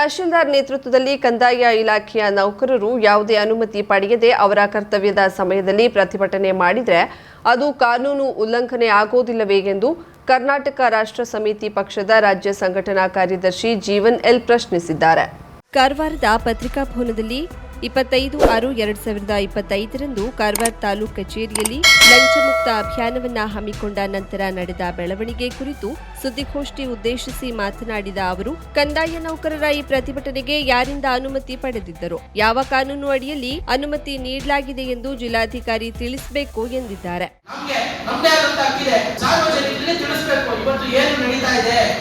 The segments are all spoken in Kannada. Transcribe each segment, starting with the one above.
ತಹಶೀಲ್ದಾರ್ ನೇತೃತ್ವದಲ್ಲಿ ಕಂದಾಯ ಇಲಾಖೆಯ ನೌಕರರು ಯಾವುದೇ ಅನುಮತಿ ಪಡೆಯದೆ ಅವರ ಕರ್ತವ್ಯದ ಸಮಯದಲ್ಲಿ ಪ್ರತಿಭಟನೆ ಮಾಡಿದರೆ ಅದು ಕಾನೂನು ಉಲ್ಲಂಘನೆ ಆಗೋದಿಲ್ಲವೇ ಎಂದು ಕರ್ನಾಟಕ ರಾಷ್ಟ್ರ ಸಮಿತಿ ಪಕ್ಷದ ರಾಜ್ಯ ಸಂಘಟನಾ ಕಾರ್ಯದರ್ಶಿ ಜೀವನ್ ಎಲ್ ಪ್ರಶ್ನಿಸಿದ್ದಾರೆ. ಕಾರವಾರದ ಪತ್ರಿಕಾಭವನದಲ್ಲಿ 25/6/2025ರಂದು ಕಾರವಾರ ತಾಲೂಕು ಕಚೇರಿಯಲ್ಲಿ ಲಂಚಮುಕ್ತ ಅಭಿಯಾನವನ್ನು ಹಮ್ಮಿಕೊಂಡ ನಂತರ ನಡೆದ ಬೆಳವಣಿಗೆ ಕುರಿತು ಸುದ್ದಿಗೋಷ್ಠಿ ಉದ್ದೇಶಿಸಿ ಮಾತನಾಡಿದ ಅವರು, ಕಂದಾಯ ನೌಕರರ ಈ ಪ್ರತಿಭಟನೆಗೆ ಯಾರಿಂದ ಅನುಮತಿ ಪಡೆದಿದ್ದರು, ಯಾವ ಕಾನೂನು ಅಡಿಯಲ್ಲಿ ಅನುಮತಿ ನೀಡಲಾಗಿದೆ ಎಂದು ಜಿಲ್ಲಾಧಿಕಾರಿ ತಿಳಿಸಬೇಕು ಎಂದಿದ್ದಾರೆ.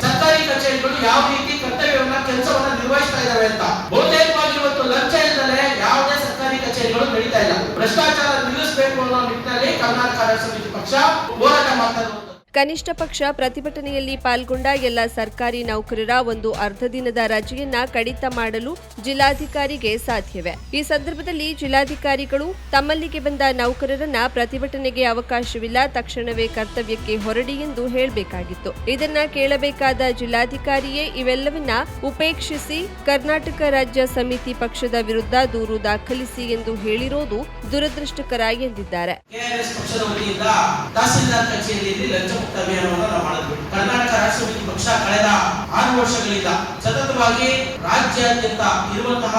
ಸರ್ಕಾರಿ ಕಚೇರಿಗಳು ಯಾವ ರೀತಿ ಕರ್ತವ್ಯವನ್ನ ಕೆಲಸವನ್ನ ನಿರ್ವಹಿಸ್ತಾ ಇದ್ದಾವೆ ಅಂತ ಬಹುತೇಕವಾಗಿ ಇವತ್ತು ಲಂಚ ಇಲ್ಲದೆ ಯಾವುದೇ ಸರ್ಕಾರಿ ಕಚೇರಿಗಳು ನಡೀತಾ ಇಲ್ಲ. ಭ್ರಷ್ಟಾಚಾರ ನಿಲ್ಲಿಸಬೇಕು ಅನ್ನೋ ನಿಟ್ಟಿನಲ್ಲಿ ಕರ್ನಾಟಕ ರಾಷ್ಟ್ರ ಸಮಿತಿ ಪಕ್ಷ ಹೋರಾಟ ಮಾಡ್ತಾ ಇರುವುದು. ಕನಿಷ್ಠ ಪಕ್ಷ ಪ್ರತಿಭಟನೆಯಲ್ಲಿ ಪಾಲ್ಗೊಂಡ ಎಲ್ಲ ಸರ್ಕಾರಿ ನೌಕರರ ಒಂದು ಅರ್ಧ ದಿನದ ರಜೆಯನ್ನ ಕಡಿತ ಮಾಡಲು ಜಿಲ್ಲಾಧಿಕಾರಿಗೆ ಸಾಧ್ಯವೇ? ಈ ಸಂದರ್ಭದಲ್ಲಿ ಜಿಲ್ಲಾಧಿಕಾರಿಗಳು ತಮ್ಮಲ್ಲಿಗೆ ಬಂದ ನೌಕರರನ್ನ ಪ್ರತಿಭಟನೆಗೆ ಅವಕಾಶವಿಲ್ಲ, ತಕ್ಷಣವೇ ಕರ್ತವ್ಯಕ್ಕೆ ಹೊರಡಿ ಎಂದು ಹೇಳಬೇಕಾಗಿತ್ತು. ಇದನ್ನ ಕೇಳಬೇಕಾದ ಜಿಲ್ಲಾಧಿಕಾರಿಯೇ ಇವೆಲ್ಲವನ್ನ ಉಪೇಕ್ಷಿಸಿ ಕರ್ನಾಟಕ ರಾಜ್ಯ ಸಮಿತಿ ಪಕ್ಷದ ವಿರುದ್ಧ ದೂರು ದಾಖಲಿಸಿ ಎಂದು ಹೇಳಿರೋದು ದುರದೃಷ್ಟಕರ ಎಂದಿದ್ದಾರೆ. ಅಭಿಯಾನವನ್ನು ನಾವು ಮಾಡಿದ್ವಿ. ಕರ್ನಾಟಕ ರಾಷ್ಟ್ರ ಸಮಿತಿ ಪಕ್ಷ ಕಳೆದ 6 ವರ್ಷಗಳಿಂದ ಸತತವಾಗಿ ರಾಜ್ಯಾದ್ಯಂತ ಇರುವಂತಹ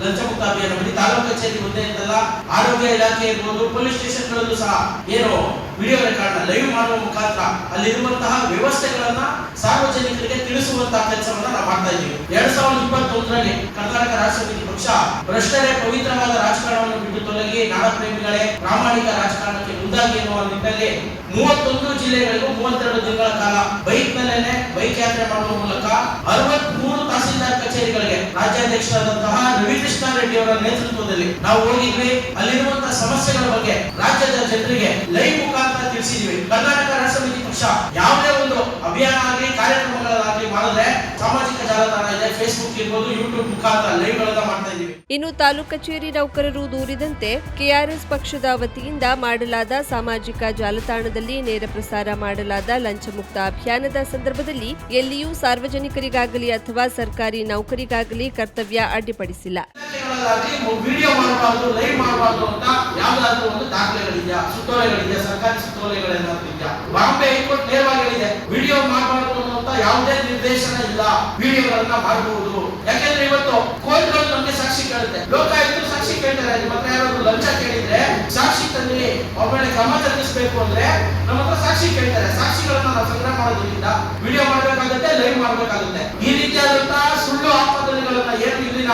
ಲಂಚಮುಕ್ತ ಅಭಿಯಾನದಲ್ಲಿ ತಾಲೂಕು ಕಚೇರಿ ಒಂದೇ ಅಂತಲ್ಲ, ಆರೋಗ್ಯ ಇಲಾಖೆ ಇರ್ಬೋದು, ಪೊಲೀಸ್ ಸ್ಟೇಷನ್ಗಳಲ್ಲೂ ಸಹ ಏನು ವಿಡಿಯೋ ರೆಕಾರ್ಡ್ ಲೈವ್ ಮಾಡುವ ಮುಖಾಂತರ ಅಲ್ಲಿರುವಂತಹ ವ್ಯವಸ್ಥೆಗಳನ್ನ ಸಾರ್ವಜನಿಕರಿಗೆ ತಿಳಿಸುವಂತಹ ಕೆಲಸವನ್ನ ನಾವು ಮಾಡ್ತಾ ಇದ್ದೀವಿ. 2021ರಲ್ಲಿ ಕರ್ನಾಟಕ ರಾಷ್ಟ್ರ ಸಮಿತಿ ಪಕ್ಷ ಭ್ರಷ್ಟರೇ ಪವಿತ್ರವಾದ ರಾಜಕಾರಣವನ್ನು ಬಿಟ್ಟು ತೊಲಗಿ ನಾಡ ಪ್ರೇಮಿಗಳೇ ಪ್ರಾಮಾಣಿಕ ರಾಜಕಾರಣಕ್ಕೆ ಮುಂದಾಗಿ ಎನ್ನುವ ನಿಟ್ಟಿನಲ್ಲಿ 31 ಜಿಲ್ಲೆಗಳಿಗೂ 32 ದಿನಗಳ ಕಾಲ ಬೈಕ್ ಯಾತ್ರೆ ಮಾಡುವ ಮೂಲಕ 63 ತಹಸೀಲ್ದಾರ್ ಕಚೇರಿಗಳಿಗೆ ರಾಜ್ಯಾಧ್ಯಕ್ಷರಾದಂತಹ ರವಿಕೃಷ್ಣ ರೆಡ್ಡಿ ಅವರ ನೇತೃತ್ವದಲ್ಲಿ ನಾವು ಹೋಗಿದ್ವಿ. ಅಲ್ಲಿರುವಂತಹ ಸಮಸ್ಯೆಗಳ ಬಗ್ಗೆ ರಾಜ್ಯದ ಜನರಿಗೆ ಲೈವ್ ಮುಖಾಂತರ ತಿಳಿಸಿದ್ವಿ. ಕರ್ನಾಟಕ ರಾಷ್ಟ್ರ ಸಮಿತಿ ಪಕ್ಷ ಯಾವುದೇ ಒಂದು ಅಭಿಯಾನ ಆಗಲಿ ಕಾರ್ಯಕ್ರಮಗಳಾಗಲಿ ಮಾಡಿದ್ರೆ ಸಾಮಾಜಿಕ ಜಾಲತಾಣ ಇದೆ, ಫೇಸ್ಬುಕ್ ಇರ್ಬೋದು, ಯೂಟ್ಯೂಬ್ ಮುಖಾಂತರ ಲೈವ್ ಗಳನ್ನ ಮಾಡ್ತಾ ಇದ್ದೀವಿ. ಇನ್ನು ತಾಲೂಕು ಕಚೇರಿ ನೌಕರರು ದೂರಿದಂತೆ ಕೆಆರ್ಎಸ್ ಪಕ್ಷದ ವತಿಯಿಂದ ಮಾಡಲಾದ ಸಾಮಾಜಿಕ ಜಾಲತಾಣದಲ್ಲಿ ನೇರ ಪ್ರಸಾರ ಮಾಡಲಾದ ಲಂಚಮುಕ್ತ ಅಭಿಯಾನದ ಸಂದರ್ಭದಲ್ಲಿ ಎಲ್ಲಿಯೂ ಸಾರ್ವಜನಿಕರಿಗಾಗಲಿ ಅಥವಾ ಸರ್ಕಾರಿ ನೌಕರಿಗಾಗಲಿ ಕರ್ತವ್ಯ ಅಡ್ಡಿಪಡಿಸಿಲ್ಲ. ವಿಡಿಯೋ ಮಾಡಬಾರದು, ಲೈವ್ ಮಾಡಬಾರದು ಅಂತ ಯಾವುದಾದ್ರೂ ಒಂದು ದಾಖಲೆಗಳಿದೆಯಾ, ಸುತ್ತೋಲೆಗಳಿದೆಯಾ, ಸರ್ಕಾರಿ ಸುತ್ತೋಲೆಗಳೇನಾದ್ರೂ ಇದೆಯಾ? ಬಾಂಬೆ ಹೈಕೋರ್ಟ್ ನೇರವಾಗಿ ಹೇಳಿದೆ, ವಿಡಿಯೋ ಮಾಡಬಾರದು ಅನ್ನುವಂತ ಯಾವುದೇ ನಿರ್ದೇಶನ ಇಲ್ಲ, ವಿಡಿಯೋಗಳನ್ನ ಮಾಡಬಹುದು. ಯಾಕೆಂದ್ರೆ ಇವತ್ತು ಕೋರ್ಟ್ಗಳು ನಮಗೆ ಸಾಕ್ಷಿ ಕೇಳುತ್ತೆ, ಲೋಕಾಯುಕ್ತರು ಸಾಕ್ಷಿ ಕೇಳ್ತಾರೆ. ನಿಮ್ಮ ಹತ್ರ ಯಾರಾದ್ರೂ ಲಂಚ ಕೇಳಿದ್ರೆ ಸಾಕ್ಷಿ ತಂದು ಒಬ್ಬಳೆ ಕ್ರಮ ಜರುಗಿಸಬೇಕು ಅಂದ್ರೆ ನಮ್ಮ ಹತ್ರ ಸಾಕ್ಷಿ ಕೇಳ್ತಾರೆ. ಸಾಕ್ಷಿಗಳನ್ನ ನಾವು ಸಂಗ್ರಹ ಮಾಡೋದ್ರಿಂದ ವಿಡಿಯೋ ಮಾಡಬೇಕಾಗುತ್ತೆ, ಲೈವ್ ಮಾಡಬೇಕಾಗುತ್ತೆ. ಈ ರೀತಿಯಾದಂತಹ ಸುಳ್ಳು ಆಪಾದನೆಗಳನ್ನ ಏನು ಇಲ್ಲಿನ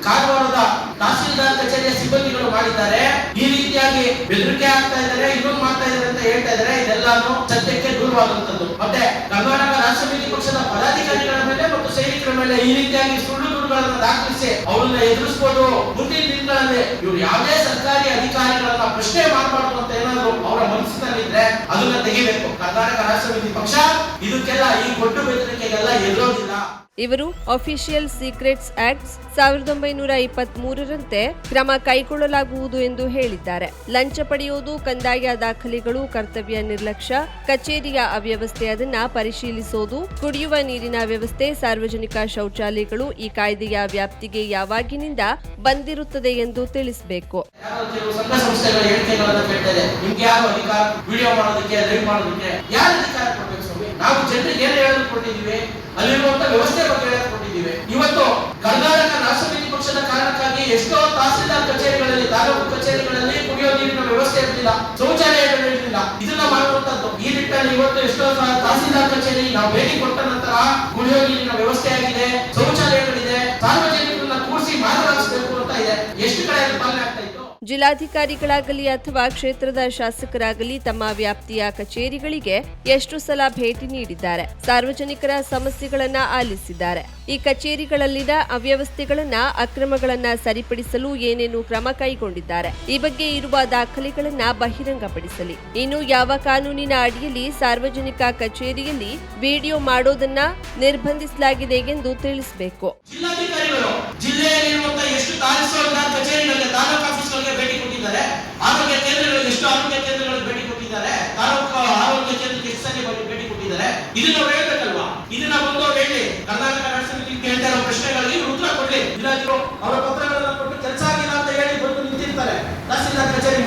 ಕಾರವಾರದ ತಹಸೀಲ್ದಾರ್ ಕಚೇರಿಯ ಸಿಬ್ಬಂದಿಗಳು ಮಾಡಿದ್ದಾರೆ, ಈ ರೀತಿಯಾಗಿ ಬೆದರಿಕೆ ಆಗ್ತಾ ಇದ್ದಾರೆ, ಇನ್ನೊಂದು ಮಾಡ್ತಾ ಇದ್ದಾರೆ ಅಂತ ಹೇಳ್ತಾ ಇದ್ದಾರೆ. ಇದೆಲ್ಲಾನು ಸತ್ಯಕ್ಕೆ ದೂರವಾದಂತದ್ದು. ಮತ್ತೆ ಕರ್ನಾಟಕ ರಾಷ್ಟ್ರ ಸಮಿತಿ ಪಕ್ಷದ ಪದಾಧಿಕಾರಿಗಳ ಮೇಲೆ ಮತ್ತು ಸೈನಿಕರ ಮೇಲೆ ಈ ರೀತಿಯಾಗಿ ಸುಳ್ಳು ದೂರುಗಳನ್ನು ದಾಖಲಿಸಿ ಅವರನ್ನ ಎದುರಿಸಬಹುದು. ಮುಂದಿನ ದಿನಗಳಲ್ಲಿ ಇವರು ಯಾವುದೇ ಸರ್ಕಾರಿ ಅಧಿಕಾರಿಗಳನ್ನ ಪ್ರಶ್ನೆ ಮಾಡಬಾರದು ಅಂತ ಏನಾದ್ರು ಅವರ ಮನಸ್ಸಿನಲ್ಲಿದ್ರೆ ಅದನ್ನ ತೆಗಿಬೇಕು. ಕರ್ನಾಟಕ ರಾಷ್ಟ್ರ ಸಮಿತಿ ಪಕ್ಷ ಇದಕ್ಕೆಲ್ಲ ಈ ಕೊಟ್ಟು ಬೆದರಿಕೆಗೆಲ್ಲ ಎದುರೋದಿಲ್ಲ. ಇವರು ಅಫಿಷಿಯಲ್ ಸೀಕ್ರೆಟ್ಸ್ ಆಕ್ಟ್ 1923ರಂತೆ ಕ್ರಮ ಕೈಗೊಳ್ಳಲಾಗುವುದು ಎಂದು ಹೇಳಿದ್ದಾರೆ. ಲಂಚ ಪಡೆಯುವುದು, ಕಂದಾಯ ದಾಖಲೆಗಳು, ಕರ್ತವ್ಯ ನಿರ್ಲಕ್ಷ್ಯ, ಕಚೇರಿಯ ಅವ್ಯವಸ್ಥೆ ಅದನ್ನ ಪರಿಶೀಲಿಸುವುದು, ಕುಡಿಯುವ ನೀರಿನ ವ್ಯವಸ್ಥೆ, ಸಾರ್ವಜನಿಕ ಶೌಚಾಲಯಗಳು ಈ ಕಾಯ್ದೆಯ ವ್ಯಾಪ್ತಿಗೆ ಯಾವಾಗಿನಿಂದ ಬಂದಿರುತ್ತದೆ ಎಂದು ತಿಳಿಸಬೇಕು. ನಾವು ಜನರಿಗೆ ಏನು ಹೇಳಿಕೊಟ್ಟಿದ್ದೀವಿ, ಅಲ್ಲಿರುವಂತಹ ವ್ಯವಸ್ಥೆ ಬಗ್ಗೆ ಹೇಳಿಕೊಟ್ಟಿದ್ದೀವಿ. ಇವತ್ತು ಕರ್ನಾಟಕ ರಾಷ್ಟ್ರ ಸಮಿತಿ ಪಕ್ಷದ ಕಾರಣಕ್ಕಾಗಿ ಎಷ್ಟೋ ತಹಸೀಲ್ದಾರ್ ಕಚೇರಿಗಳಲ್ಲಿ, ತಾಲೂಕು ಕಚೇರಿಗಳಲ್ಲಿ ಕುಡಿಯೋ ನೀರಿನ ವ್ಯವಸ್ಥೆ ಇರಲಿಲ್ಲ, ಶೌಚಾಲಯಗಳು ಇರಲಿಲ್ಲ. ಇದನ್ನ ಮಾಡುವಂತದ್ದು ಈ ನಿಟ್ಟಿನಲ್ಲಿ ಇವತ್ತು ಎಷ್ಟೋ ತಹಸೀಲ್ದಾರ್ ಕಚೇರಿ ನಾವು ಭೇಟಿ ಕೊಟ್ಟ ನಂತರ ಕುಡಿಯೋ ನೀರಿನ ವ್ಯವಸ್ಥೆ ಆಗಿದೆ, ಶೌಚಾಲಯಗಳಿದೆ, ಸಾರ್ವಜನಿಕರನ್ನ ಕೂರಿಸಿ ಮಾತನಾಡಿಸಬೇಕು ಅಂತ ಇದೆ. ಎಷ್ಟು ಕಡೆ ಪಾಲನೆ ಆಗ್ತಾ ಇತ್ತು. ಜಿಲ್ಲಾಧಿಕಾರಿಗಳಾಗಲಿ ಅಥವಾ ಕ್ಷೇತ್ರದ ಶಾಸಕರಾಗಲಿ ತಮ್ಮ ವ್ಯಾಪ್ತಿಯ ಕಚೇರಿಗಳಿಗೆ ಎಷ್ಟು ಸಲ ಭೇಟಿ ನೀಡಿದ್ದಾರೆ, ಸಾರ್ವಜನಿಕರ ಸಮಸ್ಯೆಗಳನ್ನ ಆಲಿಸಿದ್ದಾರೆ. ಈ ಕಚೇರಿಗಳಲ್ಲಿನ ಅವ್ಯವಸ್ಥೆಗಳನ್ನ, ಅಕ್ರಮಗಳನ್ನ ಸರಿಪಡಿಸಲು ಏನೇನು ಕ್ರಮ ಕೈಗೊಂಡಿದ್ದಾರೆ, ಈ ಬಗ್ಗೆ ಇರುವ ದಾಖಲೆಗಳನ್ನ ಬಹಿರಂಗಪಡಿಸಲಿ. ಇನ್ನು ಯಾವ ಕಾನೂನಿನ ಅಡಿಯಲ್ಲಿ ಸಾರ್ವಜನಿಕ ಕಚೇರಿಯಲ್ಲಿ ವಿಡಿಯೋ ಮಾಡೋದನ್ನ ನಿರ್ಬಂಧಿಸಲಾಗಿದೆ ಎಂದು ತಿಳಿಸಬೇಕು. ಭೇಟಿ ಕೊಟ್ಟಿದ್ದಾರೆ, ಆರೋಗ್ಯ ಕೇಂದ್ರಗಳಿಗೆ ಎಷ್ಟು ಆರೋಗ್ಯ ಕೇಂದ್ರಗಳಿಗೆ ಭೇಟಿ ಕೊಟ್ಟಿದ್ದಾರೆ, ತಾಲೂಕು ಆರೋಗ್ಯ ಕೇಂದ್ರಕ್ಕೆ ಎಷ್ಟು ಸಲ ಇದನ್ನ ಹೇಳ್ಬೇಕಲ್ವಾ? ಇದನ್ನ ಬಂದು ಹೇಳಿ ಕರ್ನಾಟಕ ರಾಷ್ಟ್ರ ಸಮಿತಿ ಕೇಳ್ತಾ ಇರೋ ಪ್ರಶ್ನೆಗಳಿಗೆ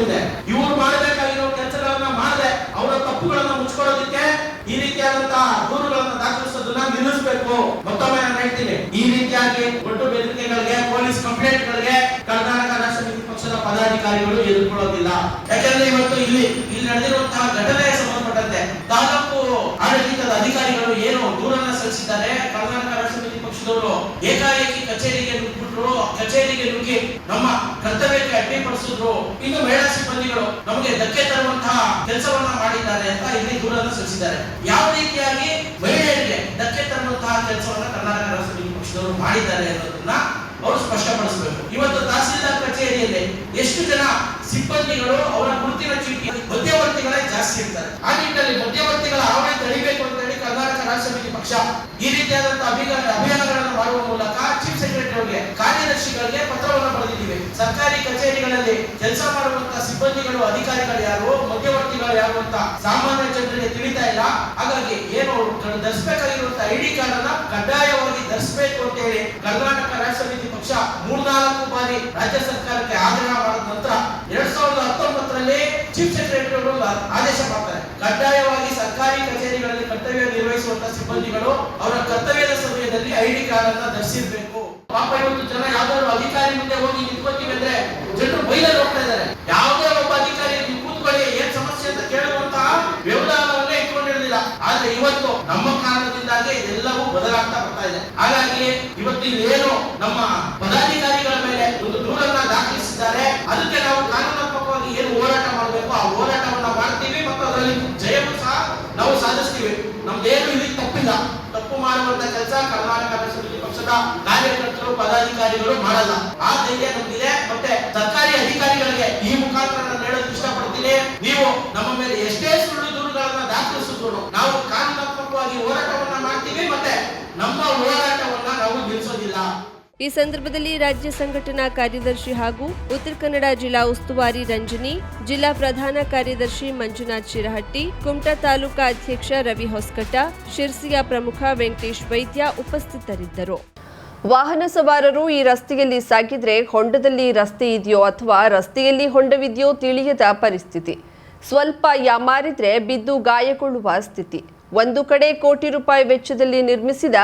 ಮುಂದೆ. ಇವರು ಮಾಡಬೇಕಾಗಿರೋ ಕೆಲಸಗಳನ್ನ ಮಾಡದೆ ಅವರ ತಪ್ಪುಗಳನ್ನ ಮುಚ್ಕೊಳ್ಳೋದಕ್ಕೆ ಈ ರೀತಿಯಾದಂತಹ ದೂರುಗಳನ್ನ ದಾಖಲಿಸೋದನ್ನ ನಿಲ್ಲಿಸಬೇಕು. ಮತ್ತೊಮ್ಮೆ ನಾನು ಹೇಳ್ತೀನಿ, ಈ ರೀತಿಯಾಗಿ ಒಟ್ಟು ಬೆದರಿಕೆಗಳಿಗೆ, ಪೊಲೀಸ್ ಕಂಪ್ಲೇಂಟ್ಗಳಿಗೆ ಕರ್ನಾಟಕ ರಾಷ್ಟ್ರ ಸಮಿತಿ ಪಕ್ಷದ ಪದಾಧಿಕಾರಿಗಳು ಎದುರ್ಕೊಳ್ಳೋದಿಲ್ಲ. ಯಾಕಂದ್ರೆ ಇವತ್ತು ಇಲ್ಲಿ ನಡೆದಿರುವಂತಹ ಘಟನೆಗೆ ಸಂಬಂಧಪಟ್ಟಂತೆ ತಾಲೂಕು ಆಡಳಿತದ ಅಧಿಕಾರಿಗಳು ಏನು ದೂರನ್ನ ಸಲ್ಲಿಸಿದ್ದಾರೆ, ಕರ್ನಾಟಕ ರಾಷ್ಟ್ರ ಸಮಿತಿ ಪಕ್ಷದವರು ಏಕಾಏಕಿ ಕಚೇರಿಗೆ ನುಗ್ಗಿಬಿಟ್ರು, ಕಚೇರಿಗೆ ನುಗ್ಗಿ ನಮ್ಮ ಕರ್ತವ್ಯಕ್ಕೆ ಅಡ್ಡಿಪಡಿಸಿದ್ರು, ಇನ್ನು ಮಹಿಳಾ ಸಿಬ್ಬಂದಿಗಳು ನಮಗೆ ಧಕ್ಕೆ ತರುವಂತಹ ಕೆಲಸವನ್ನ ಮಾಡಿದ್ದಾರೆ ಅಂತ ಇಲ್ಲಿ ದೂರನ್ನ ಸಲ್ಲಿಸಿದ್ದಾರೆ. ಯಾವ ರೀತಿಯಾಗಿ ಮಹಿಳೆಯರಿಗೆ ಧಕ್ಕೆ ತರುವಂತಹ ಕೆಲಸವನ್ನ ಕರ್ನಾಟಕ ರಾಷ್ಟ್ರ ಸಮಿತಿ ಪಕ್ಷದವರು ಮಾಡಿದ್ದಾರೆ ಅನ್ನೋದನ್ನ ಅವರು ಸ್ಪಷ್ಟಪಡಿಸಬೇಕು. ಇವತ್ತು ತಹಸೀಲ್ದಾರ್ ಕಚೇರಿಯಲ್ಲಿ ಎಷ್ಟು ಜನ ಸಿಬ್ಬಂದಿಗಳು ಅವರ ಗುರುತಿನ ಚೀಟಿ ಮಧ್ಯವರ್ತಿಗಳೇ ಜಾಸ್ತಿ ಇರ್ತಾರೆ. ಆ ನಿಟ್ಟಿನಲ್ಲಿ ಮಧ್ಯವರ್ತಿಗಳ ಹಾವಳಿ ತಡಿಬೇಕು ಅಂತ ಹೇಳಿ ಕರ್ನಾಟಕ ರಾಷ್ಟ್ರ ಸಮಿತಿ ಪಕ್ಷ ಈ ರೀತಿಯಾದಂತಹ ಅಭಿಯಾನಗಳನ್ನು ಮಾಡುವ ಮೂಲಕ ಚೀಫ್ ಸೆಕ್ರೆಟರಿ ಅವರಿಗೆ, ಕಾರ್ಯದರ್ಶಿಗಳಿಗೆ ಪತ್ರವನ್ನು ಬರೆದಿದ್ದೀವಿ. ಸರ್ಕಾರಿ ಕಚೇರಿಗಳಲ್ಲಿ ಕೆಲಸ ಮಾಡುವಂತಹ ಸಿಬ್ಬಂದಿಗಳು, ಅಧಿಕಾರಿಗಳು ಯಾರು, ಮಧ್ಯವರ್ತಿಗಳು ಯಾರು ಅಂತ ಸಾಮಾನ್ಯ ಜನರಿಗೆ ತಿಳಿತಾ ಇಲ್ಲ. ಹಾಗಾಗಿ ಏನು ಧರಿಸಬೇಕಾಗಿರುವಂತಹ ಐಡಿ ಕಾರ್ಡ್ ಅನ್ನ ಕಡ್ಡಾಯವಾಗಿ ಧರಿಸಬೇಕು ಅಂತ ಹೇಳಿ ಕರ್ನಾಟಕ ರಾಷ್ಟ್ರ ಸಮಿತಿ ಪಕ್ಷ 3-4 ಬಾರಿ ರಾಜ್ಯ ಸರ್ಕಾರಕ್ಕೆ ಆಗ್ರಹ ಮಾಡಿದ ನಂತರ 2019ರಲ್ಲಿ ಚೀಫ್ ಸೆಕ್ರೆಟರಿ ಅವರು ಆದೇಶ ಮಾಡ್ತಾರೆ, ಕಡ್ಡಾಯವಾಗಿ ಸರ್ಕಾರಿ ಕಚೇರಿಗಳಲ್ಲಿ ಕರ್ತವ್ಯ ನಿರ್ವಹಿಸುವಂತಹ ಸಿಬ್ಬಂದಿಗಳು ಅವರ ಕರ್ತವ್ಯದ ಸಮಯದಲ್ಲಿ ಐಡಿ ಕಾರ್ಡ್ ಅನ್ನ ಧರಿಸಿರ್ಬೇಕು. ಪಾಪ ಇವತ್ತು ಜನ ಯಾವ್ದಾದ್ರು ಅಧಿಕಾರಿ ಮುಂದೆ ಹೋಗಿ ನಿಂತ್ಕೊತೀವಿ ಅಂದ್ರೆ ಜನರು ಬೈಲಲ್ಲಿ ಹೋಗ್ತಾ ಇದ್ದಾರೆ. ಯಾವುದೇ ಒಬ್ಬ ಅಧಿಕಾರಿ ನೀವು ಕೂತ್ಕೊಳ್ಳಿ, ಏನ್ ಸಮಸ್ಯೆ ಅಂತ ಕೇಳುವಂತಹ ವ್ಯವಧಾನವನ್ನೇ ಇಟ್ಕೊಂಡಿರಲಿಲ್ಲ. ಆದ್ರೆ ಇವತ್ತು ನಮ್ಮ ಕಾರಣದಿಂದಾಗಿ ಇದೆಲ್ಲವೂ ಬದಲಾಗ್ತಾ ಬರ್ತಾ ಇದೆ. ಹಾಗಾಗಿ ಇವತ್ತು ಏನು ನಮ್ಮ ಪದಾಧಿಕಾರಿಗಳ ಮೇಲೆ ಒಂದು ದೂರನ್ನ ದಾಖಲಿಸಿದ್ದಾರೆ, ಅದಕ್ಕೆ ನಾವು ಕಾನೂನಾತ್ಮಕವಾಗಿ ಏನು ಹೋರಾಟ ಮಾಡಬೇಕು ಆ ಹೋರಾಟವನ್ನ ಮಾಡ್ತೀವಿ ಮತ್ತು ಅದರಲ್ಲಿ ಜಯವನ್ನು ಸಹ ನಾವು ಸಾಧಿಸ್ತೀವಿ. ನಮ್ದೇನು ಇಲ್ಲಿ ತಪ್ಪಿಲ್ಲ. ತಪ್ಪು ಮಾಡುವಂತ ಕೆಲಸ ಕರ್ನಾಟಕ ರಾಷ್ಟ್ರ ಸಮಿತಿ ಪಕ್ಷದ ಕಾರ್ಯಕರ್ತರು, ಪದಾಧಿಕಾರಿಗಳು ಮಾಡಲ್ಲ. ಆ ಧೈರ್ಯ ನಮಗಿದೆ. ಮತ್ತೆ ಸರ್ಕಾರಿ ಅಧಿಕಾರಿಗಳಿಗೆ ಈ ಮುಖಾಂತರ ನಾನು ಹೇಳೋದು ಇಷ್ಟಪಡ್ತೀನಿ, ನೀವು ನಮ್ಮ ಮೇಲೆ ಎಷ್ಟೇ ಸುಳ್ಳು ದೂರುಗಳನ್ನ ದಾಖಲಿಸಿದ್ರು ನಾವು ಕಾನೂನಾತ್ಮಕವಾಗಿ ಹೋರಾಟವನ್ನ ಮಾಡ್ತೀವಿ, ಮತ್ತೆ ನಮ್ಮ ಹೋರಾಟವನ್ನ ನಾವು ನಿಲ್ಲಿಸೋದಿಲ್ಲ. ಈ ಸಂದರ್ಭದಲ್ಲಿ ರಾಜ್ಯ ಸಂಘಟನಾ ಕಾರ್ಯದರ್ಶಿ ಹಾಗೂ ಉತ್ತರ ಕನ್ನಡ ಜಿಲ್ಲಾ ಉಸ್ತುವಾರಿ ರಂಜನಿ, ಜಿಲ್ಲಾ ಪ್ರಧಾನ ಕಾರ್ಯದರ್ಶಿ ಮಂಜುನಾಥ್ ಶಿರಹಟ್ಟಿ, ಕುಮಟಾ ತಾಲೂಕಾ ಅಧ್ಯಕ್ಷ ರವಿ ಹೊಸಕಟ್ಟ, ಶಿರ್ಸಿಯ ಪ್ರಮುಖ ವೆಂಕಟೇಶ್ ವೈದ್ಯ ಉಪಸ್ಥಿತರಿದ್ದರು. ವಾಹನ ಸವಾರರು ಈ ರಸ್ತೆಯಲ್ಲಿ ಸಾಗಿದ್ರೆ ಹೊಂಡದಲ್ಲಿ ರಸ್ತೆ ಇದೆಯೋ ಅಥವಾ ರಸ್ತೆಯಲ್ಲಿ ಹೊಂಡವಿದೆಯೋ ತಿಳಿಯದ ಪರಿಸ್ಥಿತಿ. ಸ್ವಲ್ಪ ಯಾಮಾರಿದ್ರೆ ಬಿದ್ದು ಗಾಯಗೊಳ್ಳುವ ಸ್ಥಿತಿ. ಒಂದು ಕಡೆ ಕೋಟಿ ರೂಪಾಯಿ ವೆಚ್ಚದಲ್ಲಿ ನಿರ್ಮಿಸಿದ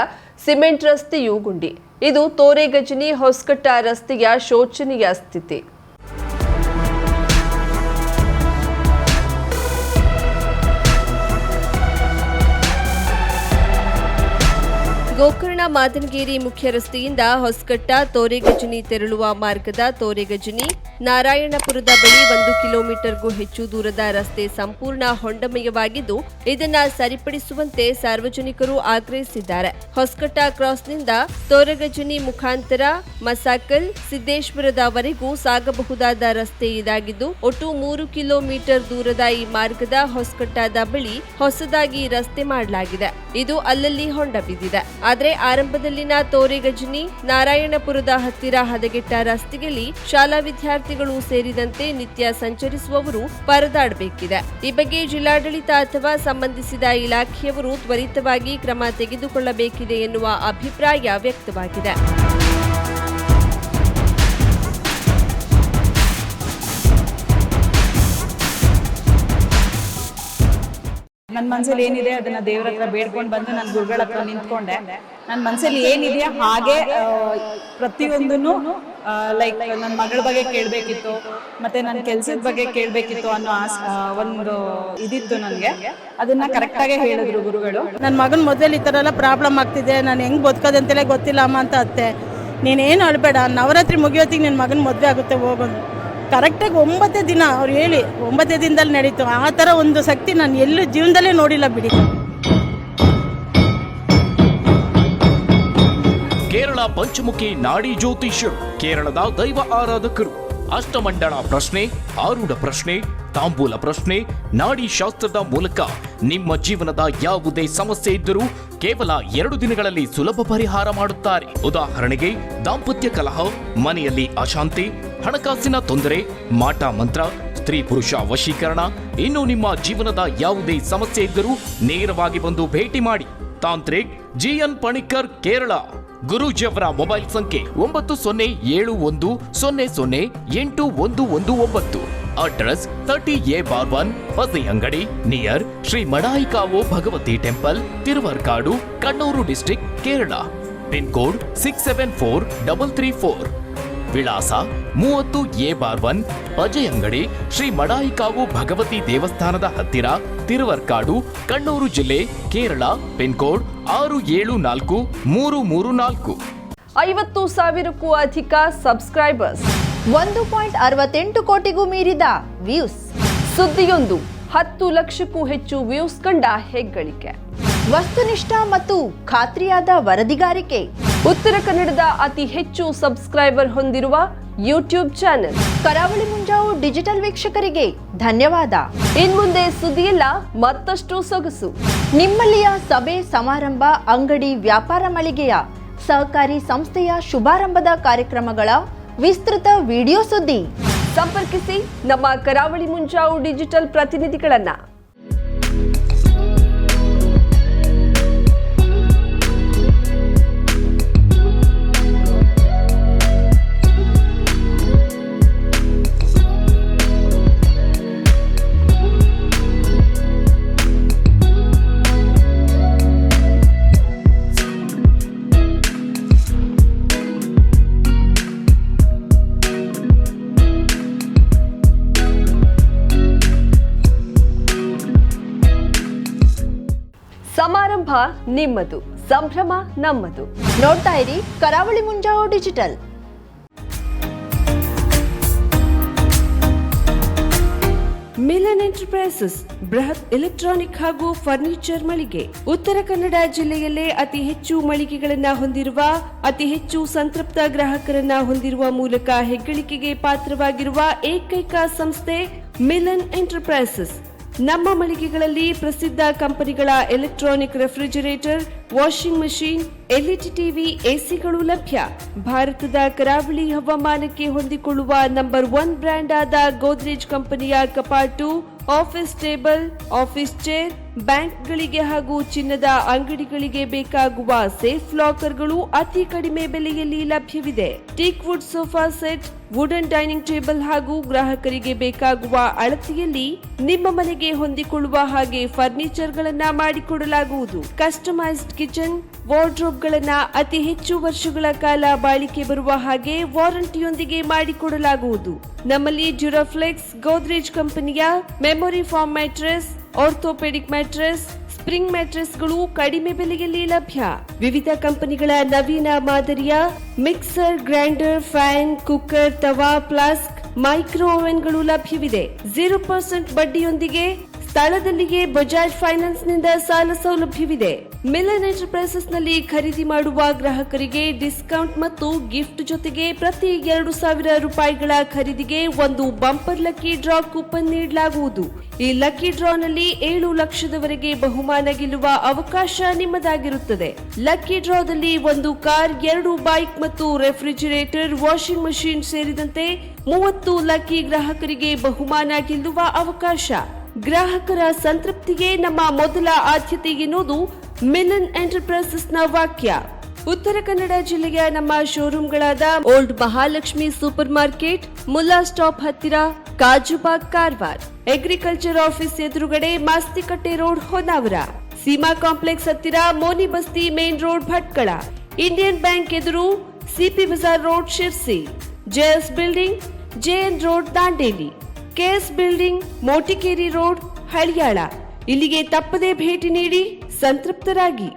ಸಿಮೆಂಟ್ ರಸ್ತೆಯೂ ಗುಂಡಿ. ಇದು ತೋರೆಗಜನಿ ಹೊಸಕಟ್ಟ ರಸ್ತೆಯ ಶೋಚನೀಯ ಸ್ಥಿತಿ. ಗೋಕರ್ಣ ಮಾದನಗೇರಿ ಮುಖ್ಯ ರಸ್ತೆಯಿಂದ ಹೊಸಕಟ್ಟ ತೋರೆಗಜನಿ ತೆರಳುವ ಮಾರ್ಗದ ತೋರೆಗಜನಿ ನಾರಾಯಣಪುರದ ಬಳಿ 1 ಕಿಲೋಮೀಟರ್ಗೂ ಹೆಚ್ಚು ದೂರದ ರಸ್ತೆ ಸಂಪೂರ್ಣ ಹೊಂಡಮಯವಾಗಿದ್ದು, ಇದನ್ನ ಸರಿಪಡಿಸುವಂತೆ ಸಾರ್ವಜನಿಕರು ಆಗ್ರಹಿಸಿದ್ದಾರೆ. ಹೊಸಕಟ್ಟ ಕ್ರಾಸ್ನಿಂದ ತೋರೆಗಜನಿ ಮುಖಾಂತರ ಮಸಾಕಲ್, ಸಿದ್ದೇಶ್ವರದವರೆಗೂ ಸಾಗಬಹುದಾದ ರಸ್ತೆ ಇದಾಗಿದ್ದು, ಒಟ್ಟು 3 ಕಿಲೋಮೀಟರ್ ದೂರದ ಈ ಮಾರ್ಗದ ಹೊಸಕಟ್ಟದ ಬಳಿ ಹೊಸದಾಗಿ ರಸ್ತೆ ಮಾಡಲಾಗಿದೆ. ಇದು ಅಲ್ಲಲ್ಲಿ ಹೊಂಡ ಬಿದ್ದಿದೆ. ಆದರೆ ಆರಂಭದಲ್ಲಿನ ತೋರೆಗಜನಿ ನಾರಾಯಣಪುರದ ಹತ್ತಿರ ಹದಗೆಟ್ಟ ರಸ್ತೆಯಲ್ಲಿ ಶಾಲಾ ವಿದ್ಯಾರ್ಥಿಗಳು ಸೇರಿದಂತೆ ನಿತ್ಯ ಸಂಚರಿಸುವವರು ಪರದಾಡಬೇಕಿದೆ. ಈ ಬಗ್ಗೆ ಜಿಲ್ಲಾಡಳಿತ ಅಥವಾ ಸಂಬಂಧಿಸಿದ ಇಲಾಖೆಯವರು ತ್ವರಿತವಾಗಿ ಕ್ರಮ ತೆಗೆದುಕೊಳ್ಳಬೇಕಿದೆ ಎನ್ನುವ ಅಭಿಪ್ರಾಯ ವ್ಯಕ್ತವಾಗಿದೆ. ನನ್ನ ಮನಸ್ಸಲ್ಲಿ ಏನಿದೆ ಅದನ್ನ ದೇವ್ರ ಹತ್ರ ಬೇಡ್ಕೊಂಡು ಬಂದು ನಾನು ಗುರುಗಳ ಹತ್ರ ನಿಂತ್ಕೊಂಡೆ. ನನ್ನ ಮನಸ್ಸಲ್ಲಿ ಏನಿದೆಯಾ ಹಾಗೆ ಪ್ರತಿಯೊಂದನ್ನು ಲೈಕ್ ನನ್ನ ಮಗಳ ಬಗ್ಗೆ ಕೇಳಬೇಕಿತ್ತು, ಮತ್ತೆ ನನ್ನ ಕೆಲಸದ ಬಗ್ಗೆ ಕೇಳಬೇಕಿತ್ತು ಅನ್ನೋ ಒಂದು ಇದಿತ್ತು ನನಗೆ. ಅದನ್ನ ಕರೆಕ್ಟಾಗೆ ಹೇಳಿದ್ರು ಗುರುಗಳು. ನನ್ನ ಮಗನ ಮೊದಲು ಈ ಥರ ಎಲ್ಲ ಪ್ರಾಬ್ಲಮ್ ಆಗ್ತಿದೆ, ನಾನು ಹೆಂಗೆ ಬದುಕೋದಂತೆಲ್ಲ ಗೊತ್ತಿಲ್ಲ ಅಮ್ಮ ಅಂತ ಅತ್ತೆ. ನೀನೇನು ಅಳಬೇಡ, ನವರಾತ್ರಿ ಮುಗಿಯೋತ್ತಿಗೆ ನಿನ್ನ ಮಗನ ಮದುವೆ ಆಗುತ್ತೆ ಹೋಗೋದು. ಕರೆಕ್ಟಾಗಿ 9 ದಿನ ಅವ್ರು ಹೇಳಿ 9 ದಿನದಲ್ಲಿ ನಡೀತು. ಆ ಥರ ಒಂದು ಶಕ್ತಿ ನಾನು ಎಲ್ಲೂ ಜೀವನದಲ್ಲೇ ನೋಡಿಲ್ಲ ಬಿಡಿ. ಕೇರಳ ಪಂಚಮುಖಿ ನಾಡಿ ಜ್ಯೋತಿಷ್ಯರು, ಕೇರಳದ ದೈವ ಆರಾಧಕರು. ಅಷ್ಟಮಂಡಳ ಪ್ರಶ್ನೆ, ಆರೂಢ ಪ್ರಶ್ನೆ, ತಾಂಬೂಲ ಪ್ರಶ್ನೆ, ನಾಡಿ ಶಾಸ್ತ್ರದ ಮೂಲಕ ನಿಮ್ಮ ಜೀವನದ ಯಾವುದೇ ಸಮಸ್ಯೆ ಇದ್ದರೂ ಕೇವಲ 2 ದಿನಗಳಲ್ಲಿ ಸುಲಭ ಪರಿಹಾರ ಮಾಡುತ್ತಾರೆ. ಉದಾಹರಣೆಗೆ ದಾಂಪತ್ಯ ಕಲಹ, ಮನೆಯಲ್ಲಿ ಅಶಾಂತಿ, ಹಣಕಾಸಿನ ತೊಂದರೆ, ಮಾಟ ಮಂತ್ರ, ಸ್ತ್ರೀ ಪುರುಷ ವಶೀಕರಣ, ಇನ್ನು ನಿಮ್ಮ ಜೀವನದ ಯಾವುದೇ ಸಮಸ್ಯೆ ಇದ್ದರೂ ನೇರವಾಗಿ ಬಂದು ಭೇಟಿ ಮಾಡಿ. ತಾಂತ್ರಿಕ್ GN ಪಣಿಕ್ಕರ್, ಕೇರಳ. ಗುರೂಜಿಯವರ ಮೊಬೈಲ್ ಸಂಖ್ಯೆ 9071008119. ಅಡ್ರೆಸ್ 30A/1 ಫಸಿ ಅಂಗಡಿ near Shri Madayikavu Bhagavathi temple, Thiruvarkadu, Kannur district, Kerala. Pin code 674334. ವಿಳಾಸ 30A/1 ಅಜಯ್ ಅಂಗಡಿ, ಶ್ರೀ ಮಡಾಯಿಕಾವು ಭಗವತಿ ದೇವಸ್ಥಾನದ ಹತ್ತಿರ, ತಿರುವರ್ಕಾಡು, ಕಣ್ಣೂರು ಜಿಲ್ಲೆ, ಕೇರಳ. Pin code 674334. 50,000ಕ್ಕೂ ಅಧಿಕ ಸಬ್ಸ್ಕ್ರೈಬರ್ಸ್, 1.68 ಕೋಟಿಗೂ ಮೀರಿದ ವ್ಯೂಸ್. ಸುದ್ದಿಯೊಂದು 10 ಲಕ್ಷಕ್ಕೂ ಹೆಚ್ಚು ವ್ಯೂಸ್ ಕಂಡ ಹೆಗ್ಗಳಿಕೆ. ವಸ್ತುನಿಷ್ಠ ಮತ್ತು ಖಾತ್ರಿಯಾದ ವರದಿಗಾರಿಕೆ. ಉತ್ತರ ಕನ್ನಡದ ಅತಿ ಹೆಚ್ಚು ಸಬ್ಸ್ಕ್ರೈಬರ್ ಹೊಂದಿರುವ ಯೂಟ್ಯೂಬ್ ಚಾನೆಲ್. ಕರಾವಳಿ ಮುಂಜಾವು ಡಿಜಿಟಲ್ ವೀಕ್ಷಕರಿಗೆ ಧನ್ಯವಾದ. ಇನ್ಮುಂದೆ ಸುದ್ದಿಯಲ್ಲ ಮತ್ತಷ್ಟು ಸೊಗಸು. ನಿಮ್ಮಲ್ಲಿಯ ಸಭೆ ಸಮಾರಂಭ, ಅಂಗಡಿ ವ್ಯಾಪಾರ ಮಳಿಗೆಯ ಸಹಕಾರಿ ಸಂಸ್ಥೆಯ ಶುಭಾರಂಭದ ಕಾರ್ಯಕ್ರಮಗಳ ವಿಸ್ತೃತ ವಿಡಿಯೋ ಸುದ್ದಿ. ಸಂಪರ್ಕಿಸಿ ನಮ್ಮ ಕರಾವಳಿ ಮುಂಜಾವು ಡಿಜಿಟಲ್ ಪ್ರತಿನಿಧಿಗಳನ್ನ. ಸಮಾರಂಭ ನಿಮ್ಮದು, ಸಂಭ್ರಮ ನಮ್ಮದು. ನೋಡ್ತಾ ಇರಿ ಕರಾವಳಿ ಮುಂಜಾವು ಡಿಜಿಟಲ್. ಮಿಲನ್ ಎಂಟರ್ಪ್ರೈಸಸ್ ಬೃಹತ್ ಎಲೆಕ್ಟ್ರಾನಿಕ್ ಹಾಗೂ ಫರ್ನಿಚರ್ ಮಳಿಗೆ. ಉತ್ತರ ಕನ್ನಡ ಜಿಲ್ಲೆಯಲ್ಲೇ ಅತಿ ಹೆಚ್ಚು ಮಳಿಗೆಗಳನ್ನ ಹೊಂದಿರುವ, ಅತಿ ಹೆಚ್ಚು ಸಂತೃಪ್ತ ಗ್ರಾಹಕರನ್ನ ಹೊಂದಿರುವ ಮೂಲಕ ಹೆಗ್ಗಳಿಕೆಗೆ ಪಾತ್ರವಾಗಿರುವ ಏಕೈಕ ಸಂಸ್ಥೆ ಮಿಲನ್ ಎಂಟರ್ಪ್ರೈಸಸ್. ನಮ್ಮ ಮಳಿಗೆಗಳಲ್ಲಿ ಪ್ರಸಿದ್ಧ ಕಂಪನಿಗಳ electronic refrigerator, washing machine, LED TV, ಎಸಿಗಳು ಲಭ್ಯ. ಭಾರತದ ಕರಾವಳಿ ಹವಾಮಾನಕ್ಕೆ ಹೊಂದಿಕೊಳ್ಳುವ ನಂಬರ್ 1 ಬ್ರ್ಯಾಂಡ್ ಆದ ಗೋದ್ರೇಜ್ ಕಂಪನಿಯ ಕಪಾಟು, ಆಫೀಸ್ ಟೇಬಲ್, ಆಫೀಸ್ ಚೇರ್, ಬ್ಯಾಂಕ್ಗಳಿಗೆ ಹಾಗೂ ಚಿನ್ನದ ಅಂಗಡಿಗಳಿಗೆ ಬೇಕಾಗುವ ಸೇಫ್ ಲಾಕರ್ಗಳು ಅತಿ ಕಡಿಮೆ ಬೆಲೆಯಲ್ಲಿ ಲಭ್ಯವಿದೆ. Teak wood sofa set, wooden dining table ಹಾಗೂ ಗ್ರಾಹಕರಿಗೆ ಬೇಕಾಗುವ ಅಳತೆಯಲ್ಲಿ ನಿಮ್ಮ ಮನೆಗೆ ಹೊಂದಿಕೊಳ್ಳುವ ಹಾಗೆ ಫರ್ನಿಚರ್ಗಳನ್ನ ಮಾಡಿಕೊಡಲಾಗುವುದು. ಕಸ್ಟಮೈಸ್ಡ್ ಕಿಚನ್, ವಾರ್ಡ್ರೋಬ್ಗಳನ್ನ ಅತಿ ಹೆಚ್ಚು ವರ್ಷಗಳ ಕಾಲ ಬಾಳಿಕೆ ಬರುವ ಹಾಗೆ ವಾರಂಟಿಯೊಂದಿಗೆ ಮಾಡಿಕೊಡಲಾಗುವುದು. ನಮ್ಮಲ್ಲಿ ಡ್ಯೂರಾಫ್ಲೆಕ್ಸ್, ಗೋದ್ರೇಜ್ ಕಂಪನಿಯ memory foam mattress, orthopaedic mattress, spring ಮ್ಯಾಟ್ರೆಸ್ಗಳು ಕಡಿಮೆ ಬೆಲೆಯಲ್ಲಿ ಲಭ್ಯ. ವಿವಿಧ ಕಂಪನಿಗಳ ನವೀನ ಮಾದರಿಯ ಮಿಕ್ಸರ್, ಗ್ರೈಂಡರ್, ಫ್ಯಾನ್, ಕುಕ್ಕರ್, ತವಾ, ಫ್ಲಾಸ್ಕ್, ಮೈಕ್ರೋ ಓವೆನ್ಗಳು ಲಭ್ಯವಿದೆ. 0% ಬಡ್ಡಿಯೊಂದಿಗೆ ಸ್ಥಳದಲ್ಲಿಯೇ ಬಜಾಜ್ ಫೈನಾನ್ಸ್ ನಿಂದ ಸಾಲ ಸೌಲಭ್ಯವಿದೆ. ಮಿಲನ್ ಎಂಟರ್ಪ್ರೈಸಸ್ ನಲ್ಲಿ ಖರೀದಿ ಮಾಡುವ ಗ್ರಾಹಕರಿಗೆ ಡಿಸ್ಕೌಂಟ್ ಮತ್ತು ಗಿಫ್ಟ್ ಜೊತೆಗೆ ಪ್ರತಿ 2,000 ರೂಪಾಯಿಗಳ ಖರೀದಿಗೆ ಒಂದು ಬಂಪರ್ ಲಕ್ಕಿ ಡ್ರಾ ಕೂಪನ್ ನೀಡಲಾಗುವುದು. ಈ ಲಕ್ಕಿ ಡ್ರಾನಲ್ಲಿ 7 ಲಕ್ಷದವರೆಗೆ ಬಹುಮಾನ ಗೆಲ್ಲುವ ಅವಕಾಶ ನಿಮ್ಮದಾಗಿರುತ್ತದೆ. ಲಕ್ಕಿ ಡ್ರಾದಲ್ಲಿ 1 ಕಾರ್, 2 ಬೈಕ್ ಮತ್ತು ರೆಫ್ರಿಜರೇಟರ್, ವಾಷಿಂಗ್ ಮಷೀನ್ ಸೇರಿದಂತೆ 30 ಲಕ್ಕಿ ಗ್ರಾಹಕರಿಗೆ ಬಹುಮಾನ ಗೆಲ್ಲುವ ಅವಕಾಶ. ಗ್ರಾಹಕರ ಸಂತೃಪ್ತಿಗೆ ನಮ್ಮ ಮೊದಲ ಆದ್ಯತೆ ಎನ್ನುವುದು ಮಿಲನ್ ಎಂಟರ್ಪ್ರೈಸಸ್ ನ ವಾಕ್ಯ. ಉತ್ತರ ಕನ್ನಡ ಜಿಲ್ಲೆಯ ನಮ್ಮ ಶೋರೂಮ್ಗಳಾದ old Mahalakshmi super market, Mulla stop ಹತ್ತಿರ, ಕಾಜುಬಾಗ್, ಕಾರವಾರ, ಅಗ್ರಿಕಲ್ಚರ್ ಆಫೀಸ್ ಎದುರುಗಡೆ, ಮಾಸ್ತಿಕಟ್ಟೆ ರೋಡ್, ಹೊನ್ನಾವರ, ಸೀಮಾ ಕಾಂಪ್ಲೆಕ್ಸ್ ಹತ್ತಿರ, Moni Basti main road, Bhatkal, Indian bank ಎದುರು, CP Bazar road, Sirsi, JS building, JN road, Dandeli, KS building, Motikeri road, Haliyal. ಇಲ್ಲಿಗೆ ತಪ್ಪದೇ ಭೇಟಿ ನೀಡಿ ಸಂತೃಪ್ತರಾಗಿ.